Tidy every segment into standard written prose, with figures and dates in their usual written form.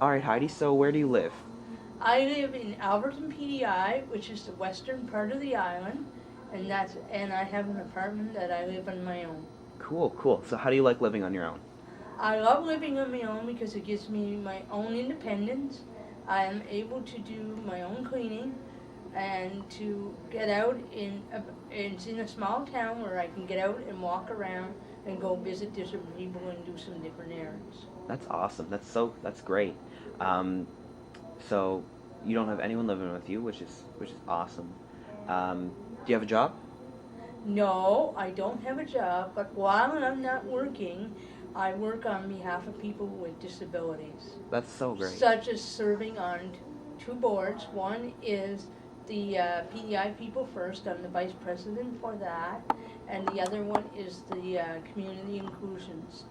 All right, Heidi, so where do you live? I live in Alberton, PDI, which is the western part of the island, and I have an apartment that I live on my own. Cool, cool. So how do you like living on your own? I love living on my own because it gives me my own independence. I am able to do my own cleaning and to get out it's in a small town where I can get out and walk around and go visit different people and do some different errands. That's awesome. That's great. Um, so you don't have anyone living with you, which is awesome. Do you have a job? No, I don't have a job, but while I'm not working, I work on behalf of people with disabilities, That's so great. such as serving on two boards. One is the PEI People First. I'm the vice president for that, and the other one is the Community Inclusions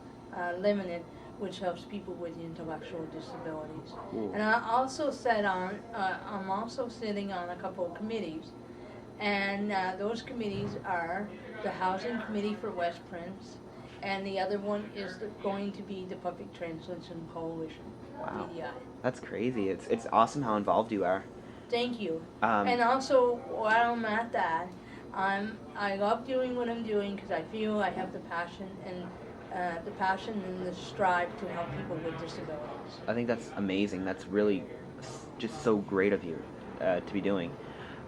Limited, which helps people with intellectual disabilities. Cool. And I'm also sitting on a couple of committees, and those committees are the Housing Committee for West Prince, and the other one is going to be the Public Translation Coalition, Wow. PDI. That's crazy. It's awesome how involved you are. Thank you. Um, And also, while I'm at that, I love doing what I'm doing because I feel I have the passion and the strive to help people with disabilities. I think that's amazing. That's really just so great of you to be doing.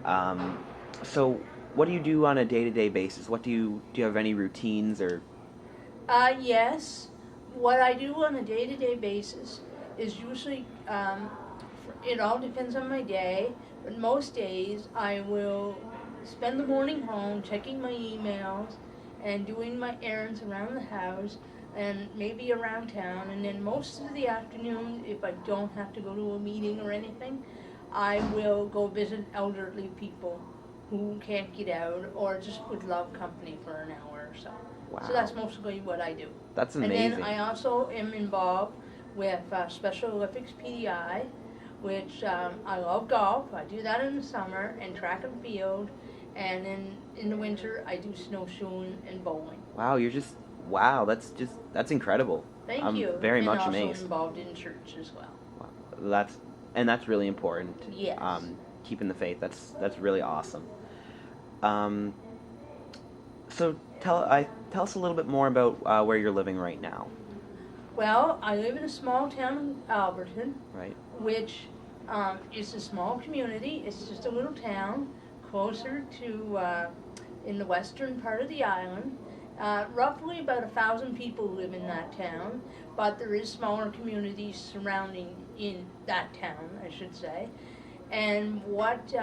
Um, so, what do you do on a day-to-day basis? Do you have any routines or? Yes. What I do on a day-to-day basis is usually, it all depends on my day, but most days I will spend the morning home checking my emails and doing my errands around the house and maybe around town. And then most of the afternoon, if I don't have to go to a meeting or anything, I will go visit elderly people who can't get out or just would love company for an hour or so. So Wow, that's mostly what I do. that's And then amazing. I also am involved with Special Olympics PDI, which I love golf. I do that in the summer, and track and field. And in the winter, I do snowshoeing and bowling. Wow, wow. That's incredible. Thank I'm you. very And much also amazed. involved in church as well. Wow. That's really important. Yes. Keeping the faith. That's really awesome. Um, so tell us a little bit more about where you're living right now, Well, I live in a small town in Alberton, right? which is a small community. It's just a little town closer to in the western part of the island. Roughly about 1,000 people live in that town, but there is smaller communities surrounding in that town, I should say. And what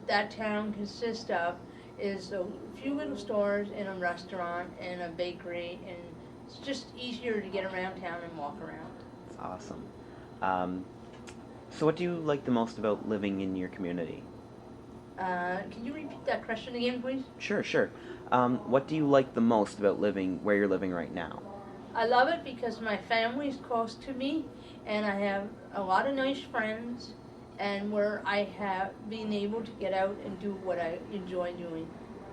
that town consists of is a few little stores and a restaurant and a bakery, and it's just easier to get around town and walk around. It's awesome. Um, so what do you like the most about living in your community? Can you repeat that question again, please? Sure, sure. What do you like the most about living where you're living right now? I love it because my family's close to me, and I have a lot of nice friends, and where I have been able to get out and do what I enjoy doing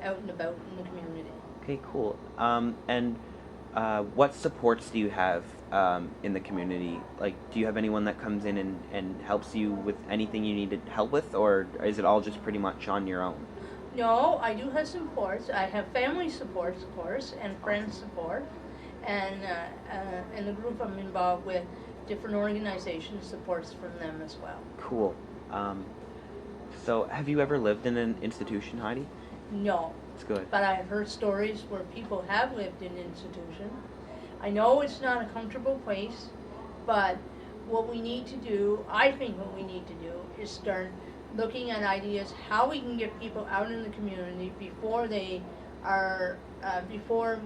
out and about in the community. Okay, cool. And what supports do you have in the community? Like, do you have anyone that comes in and helps you with anything you need help with, or is it all just pretty much on your own? No, I do have supports. I have family supports, of course, and friends Awesome. support, and the group I'm involved with, different organizations supports from them as well. Cool. Um, so, have you ever lived in an institution, Heidi? No, It's good. but I've heard stories where people have lived in institution. I know it's not a comfortable place, but what we need to do, I think what we need to do, is start looking at ideas how we can get people out in the community before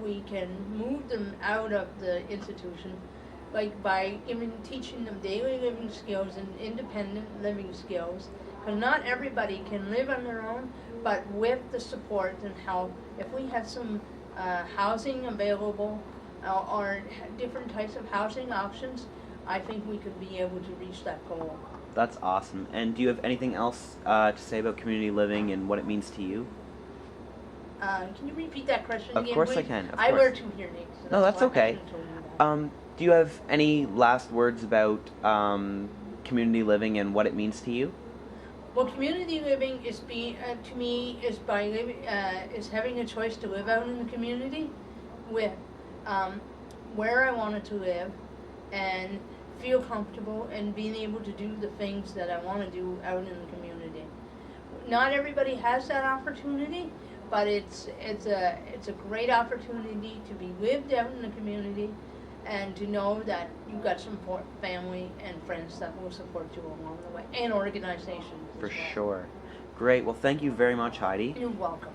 we can move them out of the institution, like by even teaching them daily living skills and independent living skills. Because not everybody can live on their own, but with the support and help, if we had some housing available or different types of housing options, I think we could be able to reach that goal. That's awesome. And do you have anything else to say about community living and what it means to you? Can you repeat that question Of again, course I please? can. Of I wear course. two hearing aids, so No, that's that's why I okay. haven't told you that. Do you have any last words about community living and what it means to you? Well, community living is to me is by living is having a choice to live out in the community with um, where I wanted to live and feel comfortable and being able to do the things that I want to do out in the community. Not everybody has that opportunity, but it's a great opportunity to be lived out in the community and to know that you've got some family and friends that will support you along the way, and organizations as For well. sure. Great. Well, thank you very much, Heidi. You're welcome.